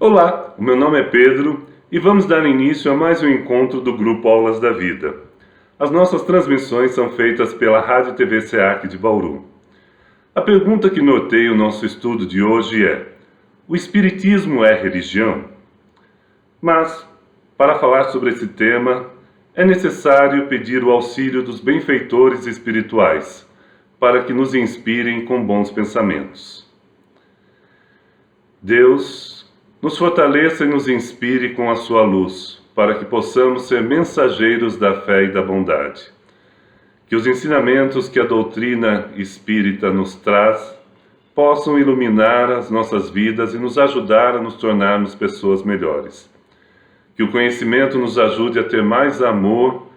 Olá, o meu nome é Pedro e vamos dar início a mais um encontro do Grupo Aulas da Vida. As nossas transmissões são feitas pela Rádio TV SEAC de Bauru. A pergunta que norteia o nosso estudo de hoje é: o Espiritismo é religião? Mas, para falar sobre esse tema, é necessário pedir o auxílio dos benfeitores espirituais, para que nos inspirem com bons pensamentos. Deus nos fortaleça e nos inspire com a sua luz, para que possamos ser mensageiros da fé e da bondade. Que os ensinamentos que a doutrina espírita nos traz possam iluminar as nossas vidas e nos ajudar a nos tornarmos pessoas melhores. Que o conhecimento nos ajude a ter mais amor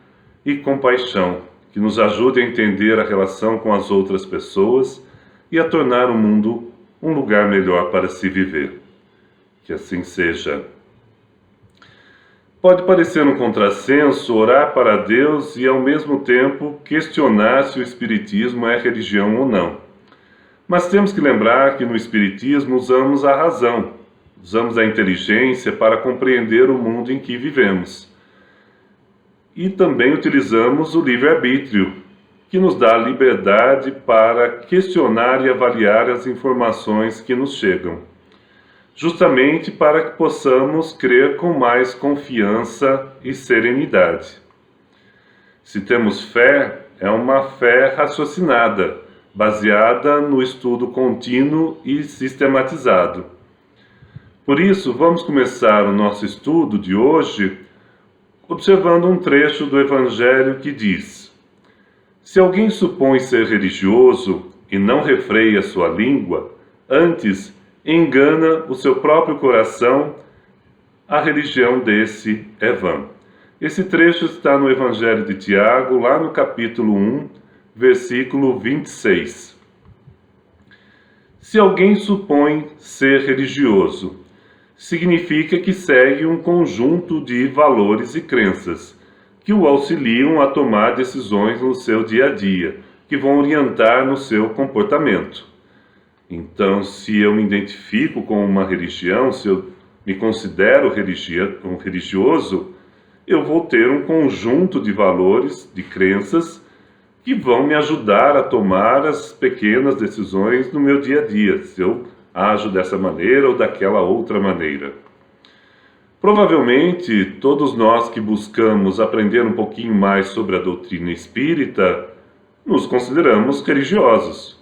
e compaixão, que nos ajude a entender a relação com as outras pessoas e a tornar o mundo um lugar melhor para se viver. Que assim seja. Pode parecer um contrassenso orar para Deus e, ao mesmo tempo, questionar se o Espiritismo é religião ou não. Mas temos que lembrar que no Espiritismo usamos a razão, usamos a inteligência para compreender o mundo em que vivemos. E também utilizamos o livre-arbítrio, que nos dá a liberdade para questionar e avaliar as informações que nos chegam, justamente para que possamos crer com mais confiança e serenidade. Se temos fé, é uma fé raciocinada, baseada no estudo contínuo e sistematizado. Por isso, vamos começar o nosso estudo de hoje observando um trecho do Evangelho que diz: se alguém supõe ser religioso e não refreia sua língua, antes engana o seu próprio coração, a religião desse é vã. Esse trecho está no Evangelho de Tiago, lá no capítulo 1, versículo 26. Se alguém supõe ser religioso, significa que segue um conjunto de valores e crenças que o auxiliam a tomar decisões no seu dia a dia, que vão orientar no seu comportamento. Então, se eu me identifico com uma religião, se eu me considero um religioso, eu vou ter um conjunto de valores, de crenças, que vão me ajudar a tomar as pequenas decisões no meu dia a dia, se eu ajo dessa maneira ou daquela outra maneira. Provavelmente, todos nós que buscamos aprender um pouquinho mais sobre a doutrina espírita, nos consideramos religiosos,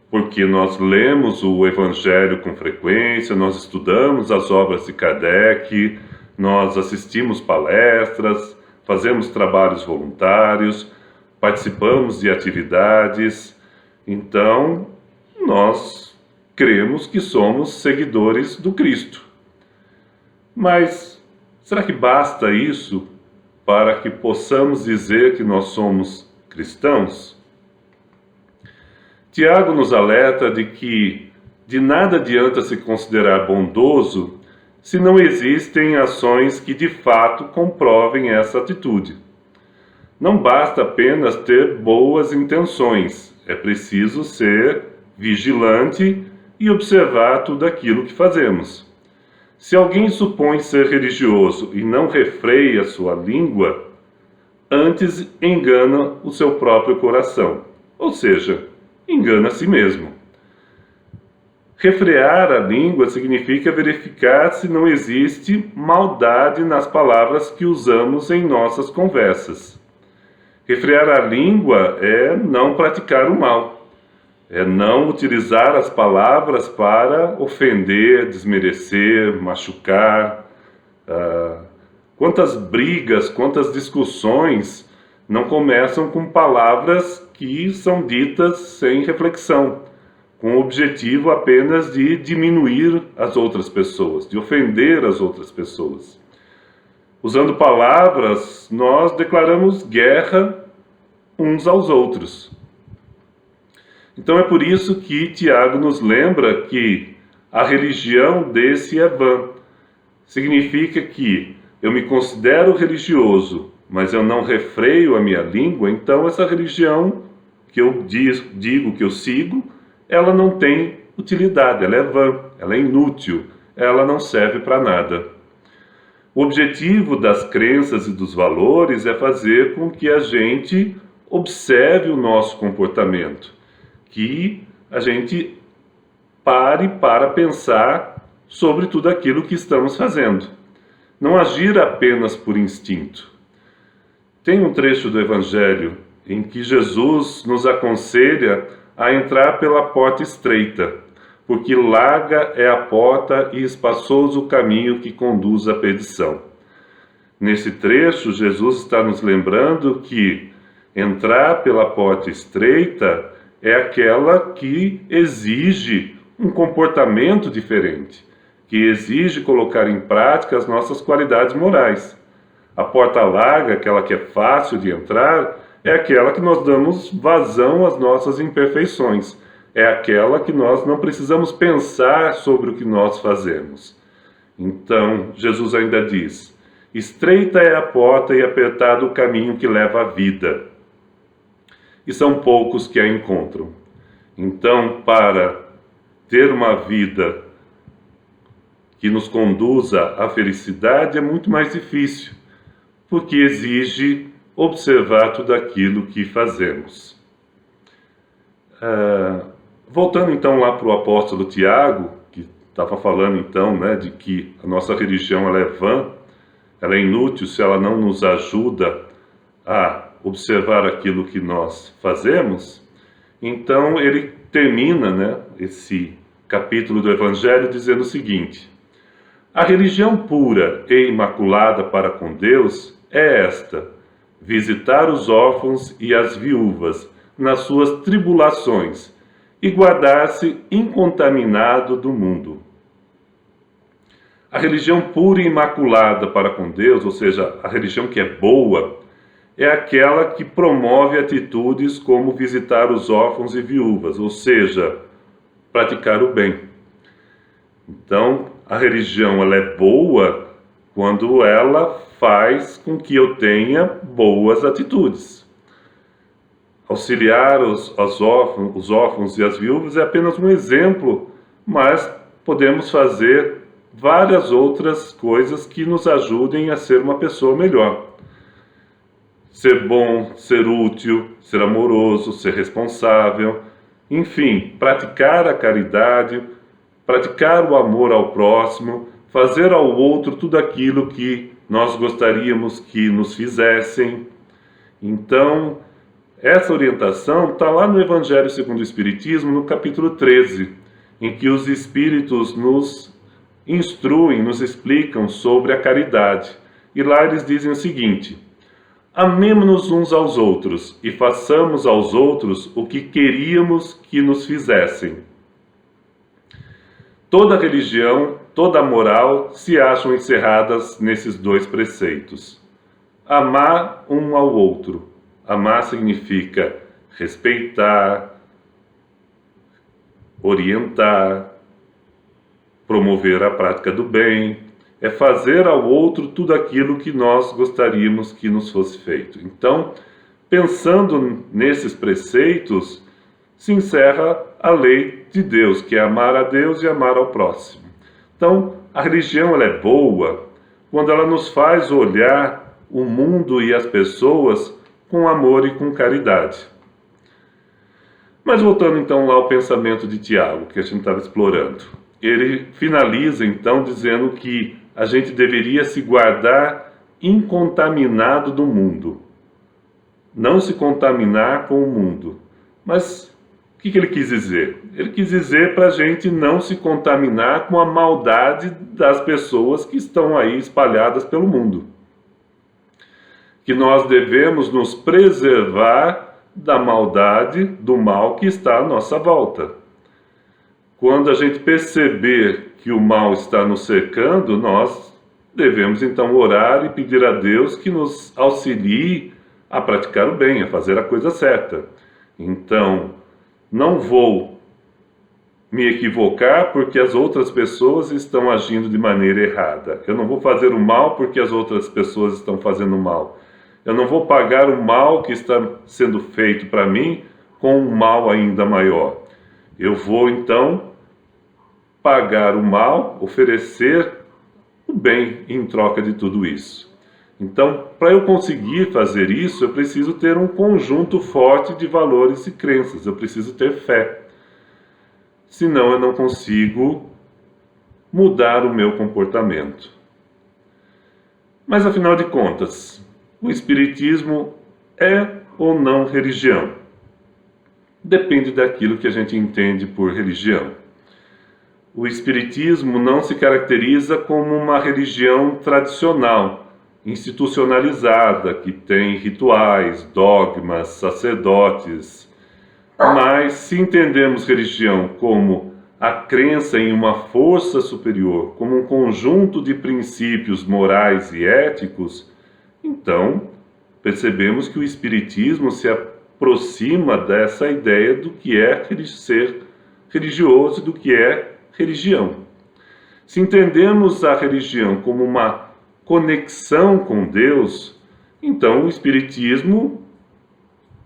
porque nós lemos o Evangelho com frequência, nós estudamos as obras de Kardec, nós assistimos palestras, fazemos trabalhos voluntários, participamos de atividades. Então, nós cremos que somos seguidores do Cristo. Mas será que basta isso para que possamos dizer que nós somos cristãos? Tiago nos alerta de que de nada adianta se considerar bondoso se não existem ações que de fato comprovem essa atitude. Não basta apenas ter boas intenções, é preciso ser vigilante e observar tudo aquilo que fazemos. Se alguém supõe ser religioso e não refreia sua língua, antes engana o seu próprio coração, ou seja, engana a si mesmo. Refrear a língua significa verificar se não existe maldade nas palavras que usamos em nossas conversas. Refrear a língua é não praticar o mal, é não utilizar as palavras para ofender, desmerecer, machucar. Quantas brigas, quantas discussões não começam com palavras que são ditas sem reflexão, com o objetivo apenas de diminuir as outras pessoas, de ofender as outras pessoas. Usando palavras, nós declaramos guerra uns aos outros. Então é por isso que Tiago nos lembra que a religião desse é vã. Significa que eu me considero religioso, mas eu não refreio a minha língua, então essa religião que eu digo que eu sigo, ela não tem utilidade, ela é vã, ela é inútil, ela não serve para nada. O objetivo das crenças e dos valores é fazer com que a gente observe o nosso comportamento, que a gente pare para pensar sobre tudo aquilo que estamos fazendo. Não agir apenas por instinto. Tem um trecho do Evangelho em que Jesus nos aconselha a entrar pela porta estreita, porque larga é a porta e espaçoso o caminho que conduz à perdição. Nesse trecho, Jesus está nos lembrando que entrar pela porta estreita é aquela que exige um comportamento diferente, que exige colocar em prática as nossas qualidades morais. A porta larga, aquela que é fácil de entrar, é aquela que nós damos vazão às nossas imperfeições. É aquela que nós não precisamos pensar sobre o que nós fazemos. Então, Jesus ainda diz: estreita é a porta e apertado o caminho que leva à vida, e são poucos que a encontram. Então, para ter uma vida que nos conduza à felicidade é muito mais difícil, porque exige observar tudo aquilo que fazemos. Voltando então lá para o apóstolo Tiago, que estava falando então, de que a nossa religião ela é vã, ela é inútil se ela não nos ajuda a observar aquilo que nós fazemos. Então ele termina esse capítulo do Evangelho dizendo o seguinte: a religião pura e imaculada para com Deus é esta: visitar os órfãos e as viúvas nas suas tribulações e guardar-se incontaminado do mundo. A religião pura e imaculada para com Deus, ou seja, a religião que é boa, é aquela que promove atitudes como visitar os órfãos e viúvas, ou seja, praticar o bem. Então, a religião ela é boa quando ela faz com que eu tenha boas atitudes. Auxiliar os órfãos e as viúvas é apenas um exemplo, mas podemos fazer várias outras coisas que nos ajudem a ser uma pessoa melhor. Ser bom, ser útil, ser amoroso, ser responsável, enfim, praticar a caridade, praticar o amor ao próximo, fazer ao outro tudo aquilo que nós gostaríamos que nos fizessem. Então, essa orientação está lá no Evangelho segundo o Espiritismo, no capítulo 13, em que os Espíritos nos instruem, nos explicam sobre a caridade. E lá eles dizem o seguinte: amemo-nos uns aos outros e façamos aos outros o que queríamos que nos fizessem. Toda religião, toda moral se acham encerradas nesses dois preceitos. Amar um ao outro. Amar significa respeitar, orientar, promover a prática do bem, é fazer ao outro tudo aquilo que nós gostaríamos que nos fosse feito. Então, pensando nesses preceitos, se encerra a lei de Deus, que é amar a Deus e amar ao próximo. Então, a religião ela é boa quando ela nos faz olhar o mundo e as pessoas com amor e com caridade. Mas voltando então lá ao pensamento de Tiago, que a gente estava explorando. Ele finaliza então dizendo que a gente deveria se guardar incontaminado do mundo. Não se contaminar com o mundo. Mas o que ele quis dizer? Ele quis dizer para a gente não se contaminar com a maldade das pessoas que estão aí espalhadas pelo mundo. Que nós devemos nos preservar da maldade, do mal que está à nossa volta. Quando a gente perceber que o mal está nos cercando, nós devemos então orar e pedir a Deus que nos auxilie a praticar o bem, a fazer a coisa certa. Então, não vou me equivocar porque as outras pessoas estão agindo de maneira errada. Eu não vou fazer o mal porque as outras pessoas estão fazendo mal. Eu não vou pagar o mal que está sendo feito para mim com um mal ainda maior. Eu vou, então, pagar o mal, oferecer o bem em troca de tudo isso. Então, para eu conseguir fazer isso, eu preciso ter um conjunto forte de valores e crenças, eu preciso ter fé. Senão eu não consigo mudar o meu comportamento. Mas afinal de contas, o Espiritismo é ou não religião? Depende daquilo que a gente entende por religião. O Espiritismo não se caracteriza como uma religião tradicional, institucionalizada, que tem rituais, dogmas, sacerdotes. Mas se entendemos religião como a crença em uma força superior, como um conjunto de princípios morais e éticos, então percebemos que o Espiritismo se aproxima dessa ideia do que é ser religioso e do que é religião. Se entendemos a religião como uma conexão com Deus, então o Espiritismo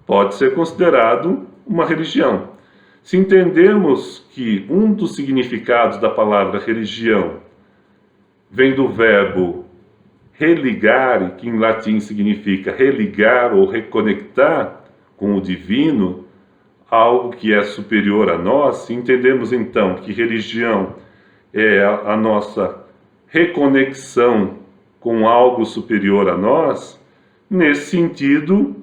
pode ser considerado uma religião. Se entendemos que um dos significados da palavra religião vem do verbo religare, que em latim significa religar ou reconectar com o divino, algo que é superior a nós, se entendemos então que religião é a nossa reconexão com algo superior a nós, nesse sentido,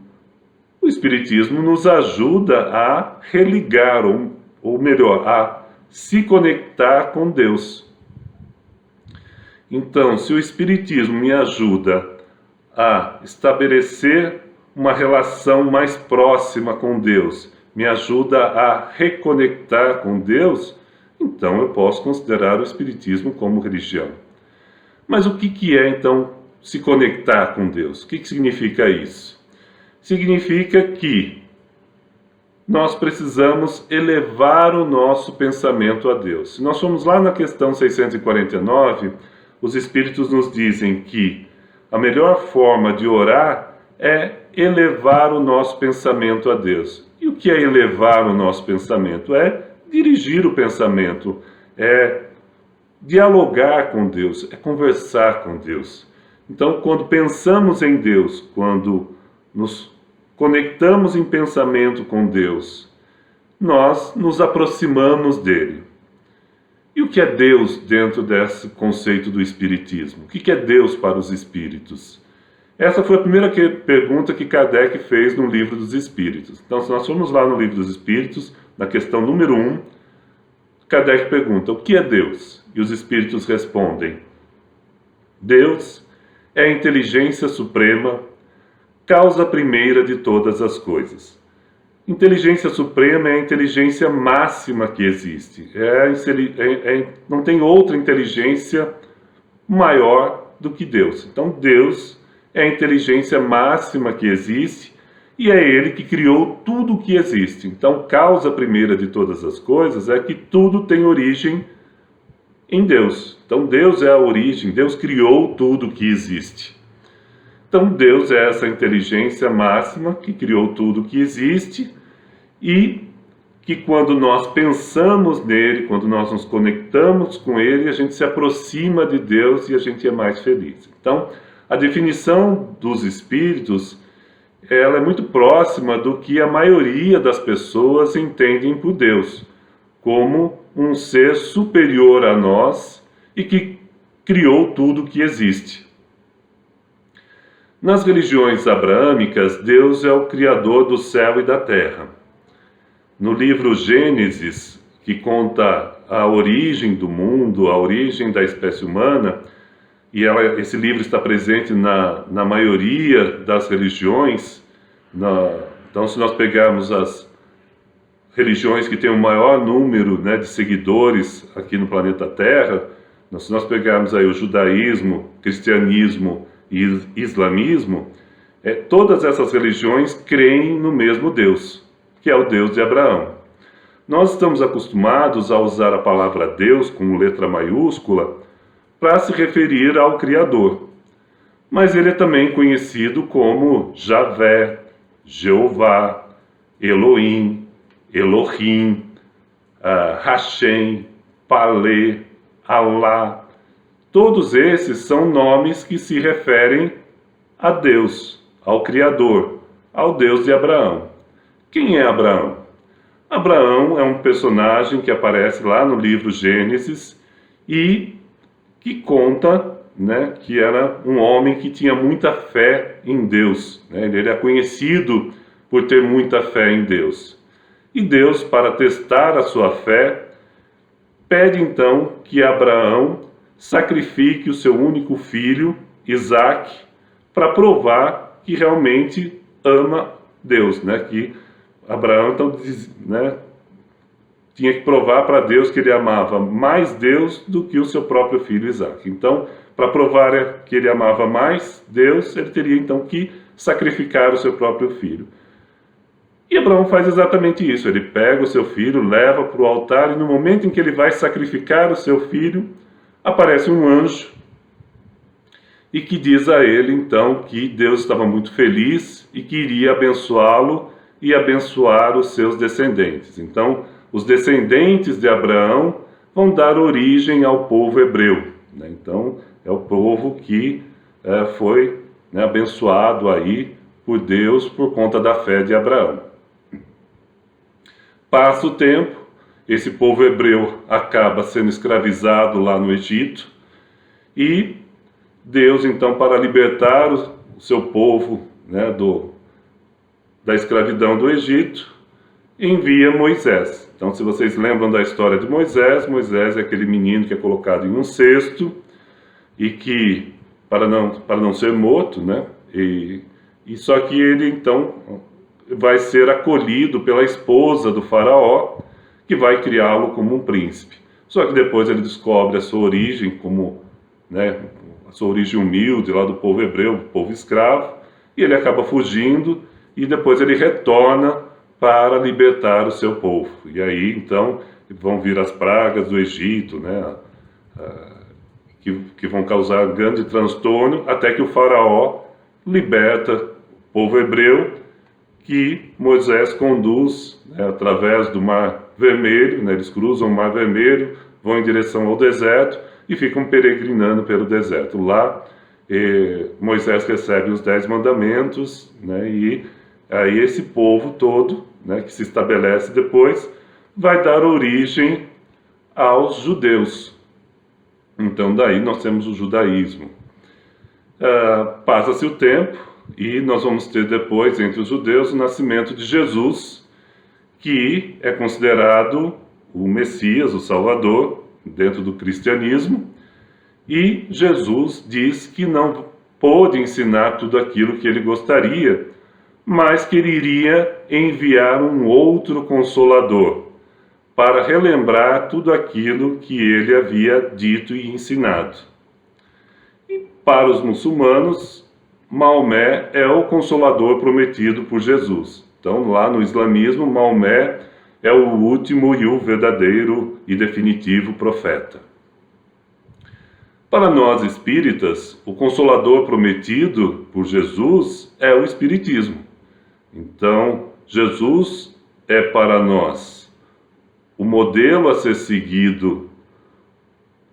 o Espiritismo nos ajuda a religar, ou melhor, a se conectar com Deus. Então, se o Espiritismo me ajuda a estabelecer uma relação mais próxima com Deus, me ajuda a reconectar com Deus, então eu posso considerar o Espiritismo como religião. Mas o que é, então, se conectar com Deus? O que significa isso? Significa que nós precisamos elevar o nosso pensamento a Deus. Se nós formos lá na questão 649, os Espíritos nos dizem que a melhor forma de orar é elevar o nosso pensamento a Deus. E o que é elevar o nosso pensamento? É dirigir o pensamento, é dialogar com Deus, é conversar com Deus. Então, quando pensamos em Deus, quando nos conectamos em pensamento com Deus, nós nos aproximamos dele. E o que é Deus dentro desse conceito do Espiritismo? O que é Deus para os Espíritos? Essa foi a primeira pergunta que Kardec fez no Livro dos Espíritos. Então, se nós formos lá no Livro dos Espíritos, na questão número 1, Kardec pergunta: o que é Deus? E os Espíritos respondem: Deus é a inteligência suprema, causa primeira de todas as coisas. Inteligência suprema é a inteligência máxima que existe. Não tem outra inteligência maior do que Deus. Então, Deus é a inteligência máxima que existe e é Ele que criou tudo o que existe. Então, causa primeira de todas as coisas é que tudo tem origem em Deus. Então, Deus é a origem, Deus criou tudo o que existe. Então, Deus é essa inteligência máxima que criou tudo o que existe e que quando nós pensamos nele, quando nós nos conectamos com ele, a gente se aproxima de Deus e a gente é mais feliz. Então, a definição dos Espíritos, ela é muito próxima do que a maioria das pessoas entendem por Deus, como um ser superior a nós e que criou tudo o que existe. Nas religiões abraâmicas, Deus é o Criador do céu e da terra. No livro Gênesis, que conta a origem do mundo, a origem da espécie humana, e esse livro está presente na maioria das religiões. Então, se nós pegarmos as religiões que têm o maior número, de seguidores aqui no planeta Terra, se nós pegarmos aí o judaísmo, cristianismo e islamismo, todas essas religiões creem no mesmo Deus, que é o Deus de Abraão. Nós estamos acostumados a usar a palavra Deus com letra maiúscula para se referir ao Criador. Mas ele é também conhecido como Javé, Jeová, Elohim, Elohim, Hashem, Palê, Alá. Todos esses são nomes que se referem a Deus, ao Criador, ao Deus de Abraão. Quem é Abraão? Abraão é um personagem que aparece lá no livro Gênesis e que conta, né, que era um homem que tinha muita fé em Deus, né? Ele é conhecido por ter muita fé em Deus. E Deus, para testar a sua fé, pede então que Abraão sacrifique o seu único filho, Isaque, para provar que realmente ama Deus, né? Que Abraão então, né, tinha que provar para Deus que ele amava mais Deus do que o seu próprio filho Isaque. Então, para provar que ele amava mais Deus, ele teria então que sacrificar o seu próprio filho. E Abraão faz exatamente isso. Ele pega o seu filho, leva para o altar e no momento em que ele vai sacrificar o seu filho, aparece um anjo e que diz a ele então que Deus estava muito feliz e que iria abençoá-lo e abençoar os seus descendentes. Então, os descendentes de Abraão vão dar origem ao povo hebreu, né? Então, é o povo que foi, né, abençoado aí por Deus por conta da fé de Abraão. Passa o tempo, esse povo hebreu acaba sendo escravizado lá no Egito e Deus, então, para libertar o seu povo, né, da escravidão do Egito, envia Moisés. Então, se vocês lembram da história de Moisés, Moisés é aquele menino que é colocado em um cesto e que, para não ser morto, né, e só que ele, então, vai ser acolhido pela esposa do faraó, que vai criá-lo como um príncipe. Só que depois ele descobre a sua origem como, né, a sua origem humilde lá do povo hebreu, do povo escravo, e ele acaba fugindo e depois ele retorna para libertar o seu povo. E aí, então, vão vir as pragas do Egito, né, que vão causar grande transtorno, até que o faraó liberta o povo hebreu, que Moisés conduz, né, através do Mar Vermelho, né, eles cruzam o Mar Vermelho, vão em direção ao deserto e ficam peregrinando pelo deserto. Lá, Moisés recebe os 10 mandamentos, né, e aí esse povo todo, né, que se estabelece depois, vai dar origem aos judeus. Então, daí nós temos o judaísmo. Passa-se o tempo e nós vamos ter depois, entre os judeus, o nascimento de Jesus, que é considerado o Messias, o Salvador, dentro do cristianismo. E Jesus diz que não pôde ensinar tudo aquilo que ele gostaria, mas que ele iria enviar um outro Consolador para relembrar tudo aquilo que ele havia dito e ensinado. E para os muçulmanos, Maomé é o Consolador prometido por Jesus. Então, lá no islamismo, Maomé é o último e o verdadeiro e definitivo profeta. Para nós espíritas, o Consolador prometido por Jesus é o Espiritismo. Então, Jesus é para nós o modelo a ser seguido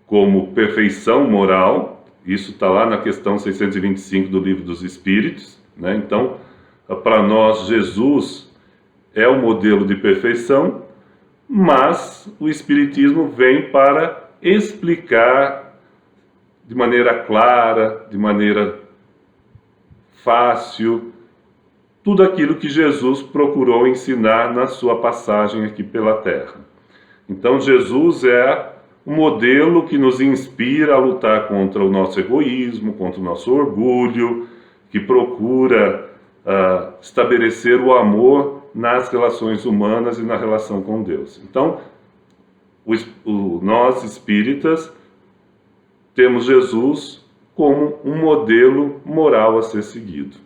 como perfeição moral. Isso está lá na questão 625 do Livro dos Espíritos, né? Então, para nós, Jesus é o modelo de perfeição, mas o Espiritismo vem para explicar de maneira clara, de maneira fácil, tudo aquilo que Jesus procurou ensinar na sua passagem aqui pela Terra. Então, Jesus é um modelo que nos inspira a lutar contra o nosso egoísmo, contra o nosso orgulho, que procura estabelecer o amor nas relações humanas e na relação com Deus. Então, nós espíritas temos Jesus como um modelo moral a ser seguido.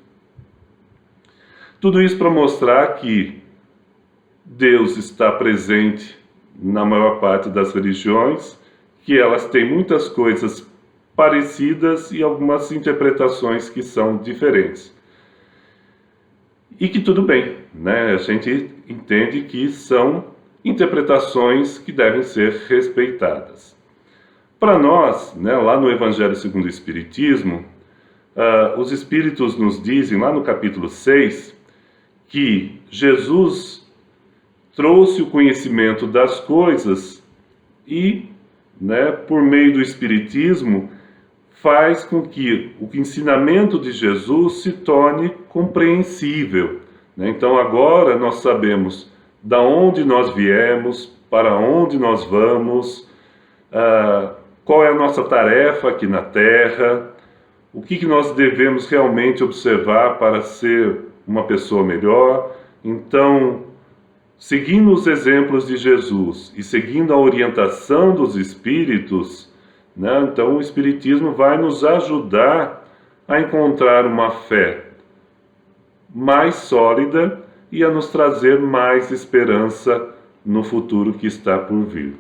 Tudo isso para mostrar que Deus está presente na maior parte das religiões, que elas têm muitas coisas parecidas e algumas interpretações que são diferentes. E que tudo bem, né? A gente entende que são interpretações que devem ser respeitadas. Para nós, né, lá no Evangelho segundo o Espiritismo, os Espíritos nos dizem, lá no capítulo 6, que Jesus trouxe o conhecimento das coisas e, né, por meio do Espiritismo, faz com que o ensinamento de Jesus se torne compreensível, né? Então agora nós sabemos da onde nós viemos, para onde nós vamos, qual é a nossa tarefa aqui na Terra, o que nós devemos realmente observar para ser uma pessoa melhor. Então, seguindo os exemplos de Jesus e seguindo a orientação dos Espíritos, né, então o Espiritismo vai nos ajudar a encontrar uma fé mais sólida e a nos trazer mais esperança no futuro que está por vir.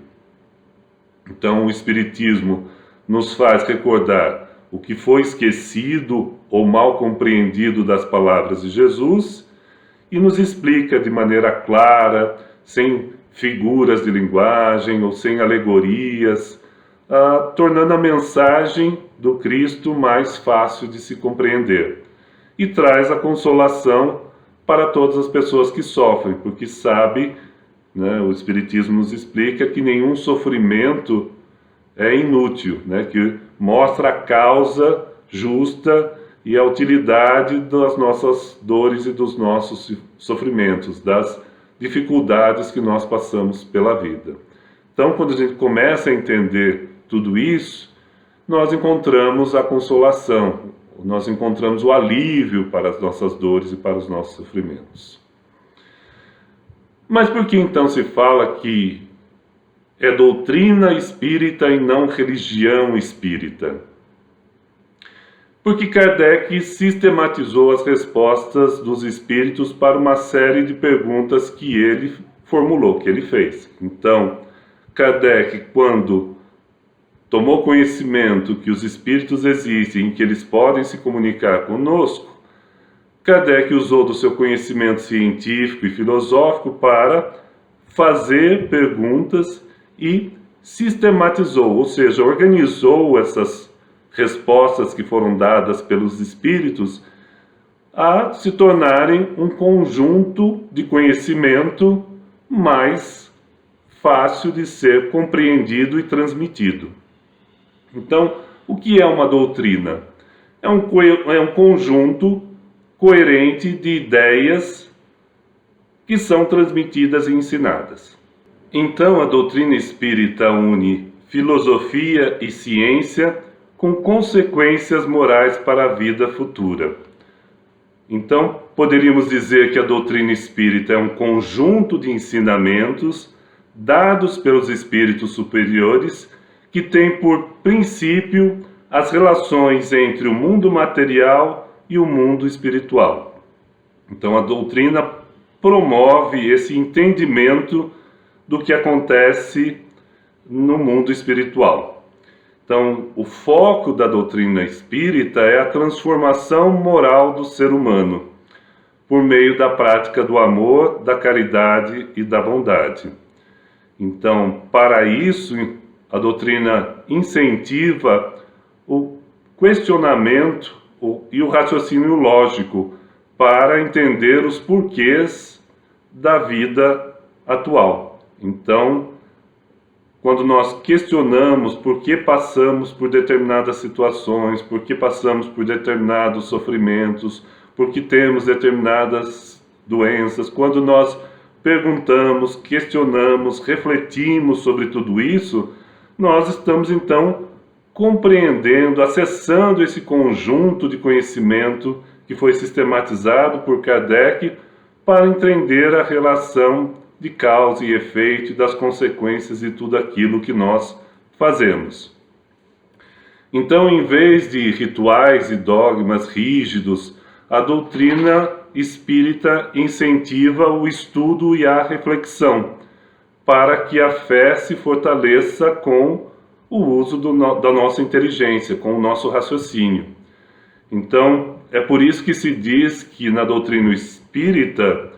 Então o Espiritismo nos faz recordar o que foi esquecido ou mal compreendido das palavras de Jesus e nos explica de maneira clara, sem figuras de linguagem ou sem alegorias, tornando a mensagem do Cristo mais fácil de se compreender. E traz a consolação para todas as pessoas que sofrem, porque sabe, né, o Espiritismo nos explica que nenhum sofrimento é inútil, né, que mostra a causa justa e a utilidade das nossas dores e dos nossos sofrimentos, das dificuldades que nós passamos pela vida. Então, quando a gente começa a entender tudo isso, nós encontramos a consolação, nós encontramos o alívio para as nossas dores e para os nossos sofrimentos. Mas por que então se fala que é doutrina espírita e não religião espírita? Porque Kardec sistematizou as respostas dos espíritos para uma série de perguntas que ele formulou, que ele fez. Então, Kardec, quando tomou conhecimento que os espíritos existem e que eles podem se comunicar conosco, Kardec usou do seu conhecimento científico e filosófico para fazer perguntas e sistematizou, ou seja, organizou essas respostas que foram dadas pelos espíritos a se tornarem um conjunto de conhecimento mais fácil de ser compreendido e transmitido. Então, o que é uma doutrina? É um conjunto coerente de ideias que são transmitidas e ensinadas. Então, a doutrina espírita une filosofia e ciência com consequências morais para a vida futura. Então, poderíamos dizer que a doutrina espírita é um conjunto de ensinamentos dados pelos espíritos superiores que tem por princípio as relações entre o mundo material e o mundo espiritual. Então a doutrina promove esse entendimento do que acontece no mundo espiritual. Então, o foco da doutrina espírita é a transformação moral do ser humano, por meio da prática do amor, da caridade e da bondade. Então, para isso, a doutrina incentiva o questionamento e o raciocínio lógico para entender os porquês da vida atual. Então, quando nós questionamos por que passamos por determinadas situações, por que passamos por determinados sofrimentos, por que temos determinadas doenças, quando nós perguntamos, questionamos, refletimos sobre tudo isso, nós estamos então compreendendo, acessando esse conjunto de conhecimento que foi sistematizado por Kardec para entender a relação de causa e efeito e das consequências de tudo aquilo que nós fazemos. Então, em vez de rituais e dogmas rígidos, a doutrina espírita incentiva o estudo e a reflexão, para que a fé se fortaleça com o uso da nossa inteligência, com o nosso raciocínio. Então, é por isso que se diz que na doutrina espírita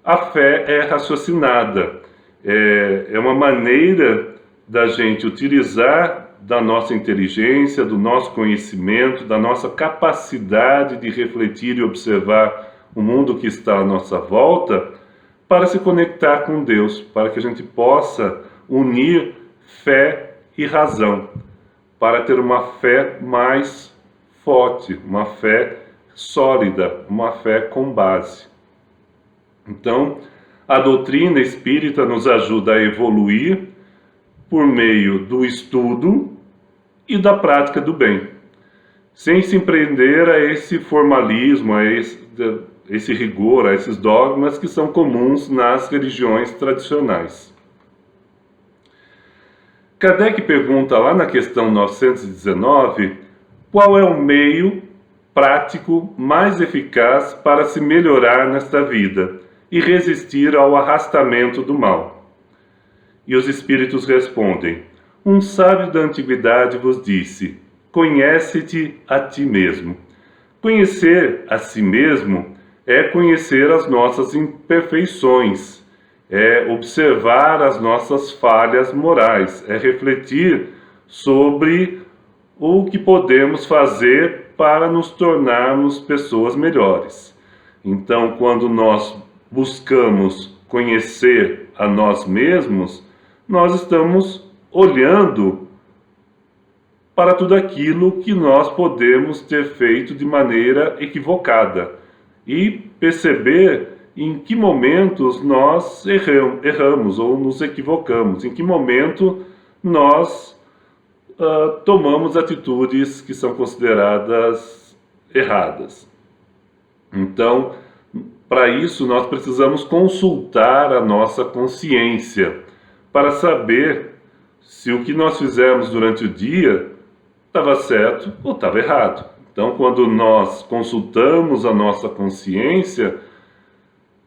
a fé é raciocinada, É uma maneira da gente utilizar da nossa inteligência, do nosso conhecimento, da nossa capacidade de refletir e observar o mundo que está à nossa volta, para se conectar com Deus, para que a gente possa unir fé e razão, para ter uma fé mais forte, uma fé sólida, uma fé com base. Então, a doutrina espírita nos ajuda a evoluir por meio do estudo e da prática do bem, sem se prender a esse formalismo, a esse rigor, a esses dogmas que são comuns nas religiões tradicionais. Kardec pergunta lá na questão 919, qual é o meio prático mais eficaz para se melhorar nesta vida e resistir ao arrastamento do mal? E os espíritos respondem: um sábio da antiguidade vos disse: conhece-te a ti mesmo. Conhecer a si mesmo é conhecer as nossas imperfeições, é observar as nossas falhas morais, é refletir sobre o que podemos fazer para nos tornarmos pessoas melhores. Então, quando nós buscamos conhecer a nós mesmos, nós estamos olhando para tudo aquilo que nós podemos ter feito de maneira equivocada e perceber em que momentos nós erramos ou nos equivocamos, em que momento nós tomamos atitudes que são consideradas erradas. Então, para isso, nós precisamos consultar a nossa consciência para saber se o que nós fizemos durante o dia estava certo ou estava errado. Então, quando nós consultamos a nossa consciência,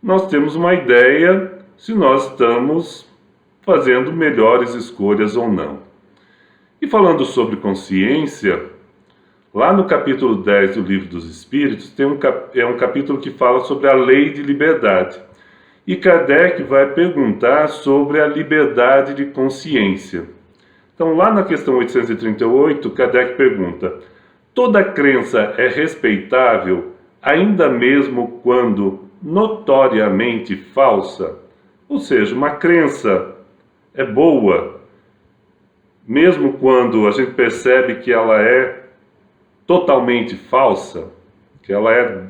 nós temos uma ideia se nós estamos fazendo melhores escolhas ou não. E falando sobre consciência, lá no capítulo 10 do Livro dos Espíritos, tem um capítulo que fala sobre a lei de liberdade. E Kardec vai perguntar sobre a liberdade de consciência. Então, lá na questão 838, Kardec pergunta: toda crença é respeitável, ainda mesmo quando notoriamente falsa? Ou seja, uma crença é boa, mesmo quando a gente percebe que ela é totalmente falsa, que ela é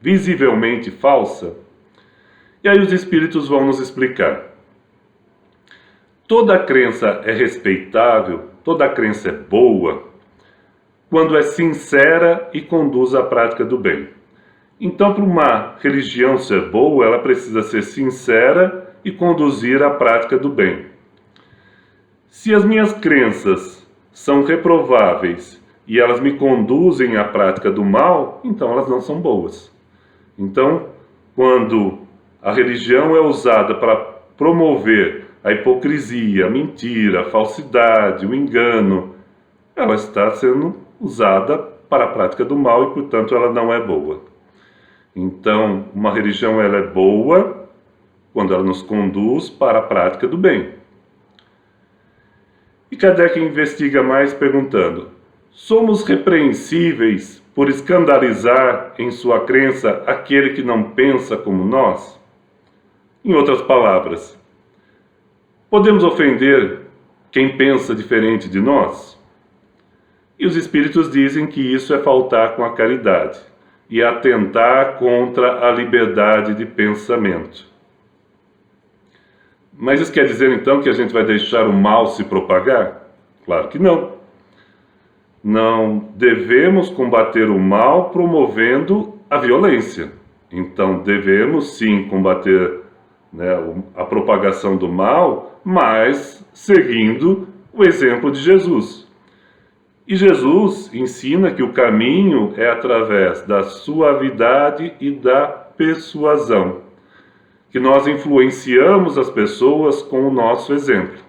visivelmente falsa? E aí os espíritos vão nos explicar. Toda crença é respeitável, toda crença é boa, quando é sincera e conduz à prática do bem. Então, para uma religião ser boa, ela precisa ser sincera e conduzir à prática do bem. Se as minhas crenças são reprováveis e elas me conduzem à prática do mal, então elas não são boas. Então, quando a religião é usada para promover a hipocrisia, a mentira, a falsidade, o engano, ela está sendo usada para a prática do mal e, portanto, ela não é boa. Então, uma religião ela é boa quando ela nos conduz para a prática do bem. E Kardec investiga mais perguntando: somos repreensíveis por escandalizar em sua crença aquele que não pensa como nós? Em outras palavras, podemos ofender quem pensa diferente de nós? E os espíritos dizem que isso é faltar com a caridade e atentar contra a liberdade de pensamento. Mas isso quer dizer então que a gente vai deixar o mal se propagar? Claro que não. Não devemos combater o mal promovendo a violência. Então devemos sim combater, a propagação do mal, mas seguindo o exemplo de Jesus. E Jesus ensina que o caminho é através da suavidade e da persuasão, que nós influenciamos as pessoas com o nosso exemplo.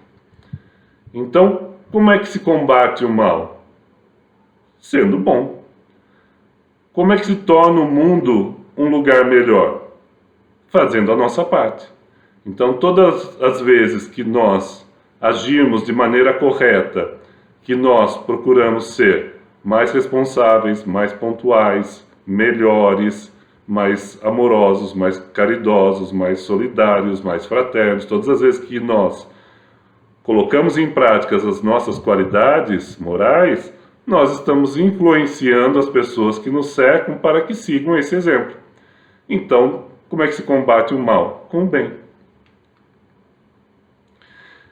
Então, como é que se combate o mal? Sendo bom. Como é que se torna o mundo um lugar melhor? Fazendo a nossa parte. Então, todas as vezes que nós agirmos de maneira correta, que nós procuramos ser mais responsáveis, mais pontuais, melhores, mais amorosos, mais caridosos, mais solidários, mais fraternos, todas as vezes que nós colocamos em prática as nossas qualidades morais, nós estamos influenciando as pessoas que nos cercam para que sigam esse exemplo. Então, como é que se combate o mal? Com o bem.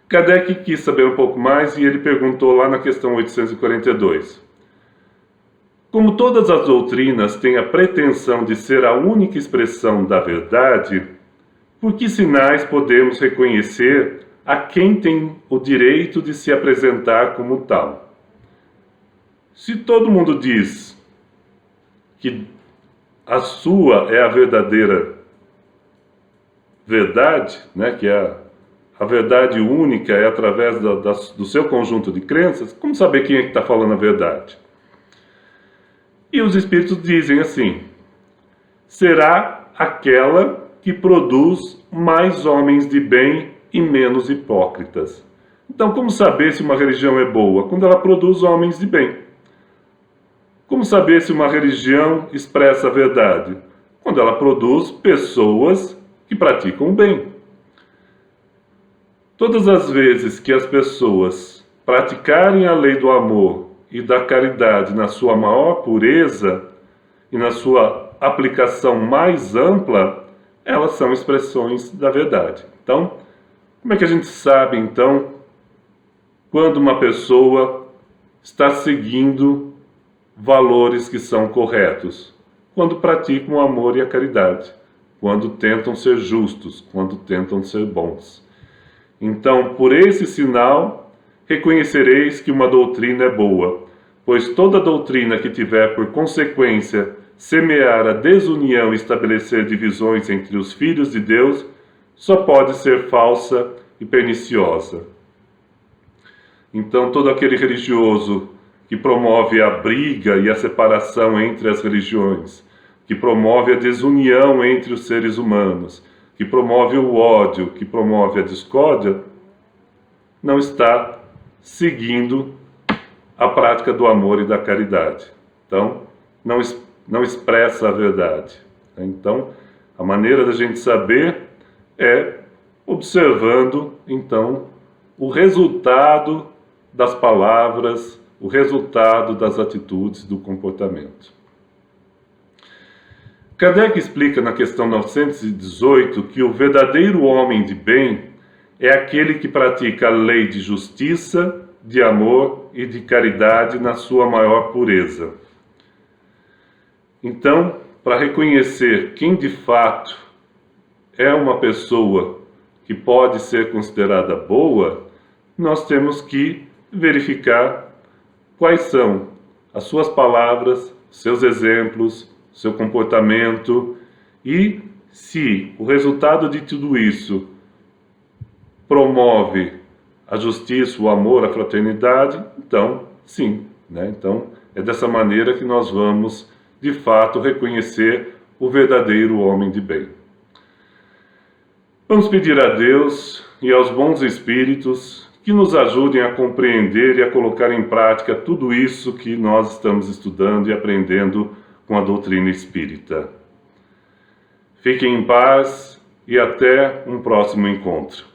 Kardec quis saber um pouco mais e ele perguntou lá na questão 842. Como todas as doutrinas têm a pretensão de ser a única expressão da verdade, por que sinais podemos reconhecer a quem tem o direito de se apresentar como tal? Se todo mundo diz que a sua é a verdadeira verdade, né, que a verdade única é através do seu conjunto de crenças, como saber quem é que está falando a verdade? E os Espíritos dizem assim: será aquela que produz mais homens de bem e menos hipócritas. Então, como saber se uma religião é boa? Quando ela produz homens de bem. Como saber se uma religião expressa a verdade? Quando ela produz pessoas que praticam o bem. Todas as vezes que as pessoas praticarem a lei do amor e da caridade na sua maior pureza e na sua aplicação mais ampla, elas são expressões da verdade. Então, como é que a gente sabe, então, quando uma pessoa está seguindo valores que são corretos? Quando praticam o amor e a caridade, quando tentam ser justos, quando tentam ser bons. Então, por esse sinal, reconhecereis que uma doutrina é boa, pois toda doutrina que tiver por consequência semear a desunião e estabelecer divisões entre os filhos de Deus, só pode ser falsa e perniciosa. Então, todo aquele religioso que promove a briga e a separação entre as religiões, que promove a desunião entre os seres humanos, que promove o ódio, que promove a discórdia, não está seguindo a prática do amor e da caridade. Então, não expressa a verdade. Então, a maneira da gente saber é observando, então, o resultado das palavras, o resultado das atitudes, do comportamento. Kardec explica na questão 918 que o verdadeiro homem de bem é aquele que pratica a lei de justiça, de amor e de caridade na sua maior pureza. Então, para reconhecer quem de fato é uma pessoa que pode ser considerada boa, nós temos que verificar quais são as suas palavras, seus exemplos, seu comportamento, e se o resultado de tudo isso promove a justiça, o amor, a fraternidade, então sim, né? Então é dessa maneira que nós vamos de fato reconhecer o verdadeiro homem de bem. Vamos pedir a Deus e aos bons espíritos que nos ajudem a compreender e a colocar em prática tudo isso que nós estamos estudando e aprendendo com a doutrina espírita. Fiquem em paz e até um próximo encontro.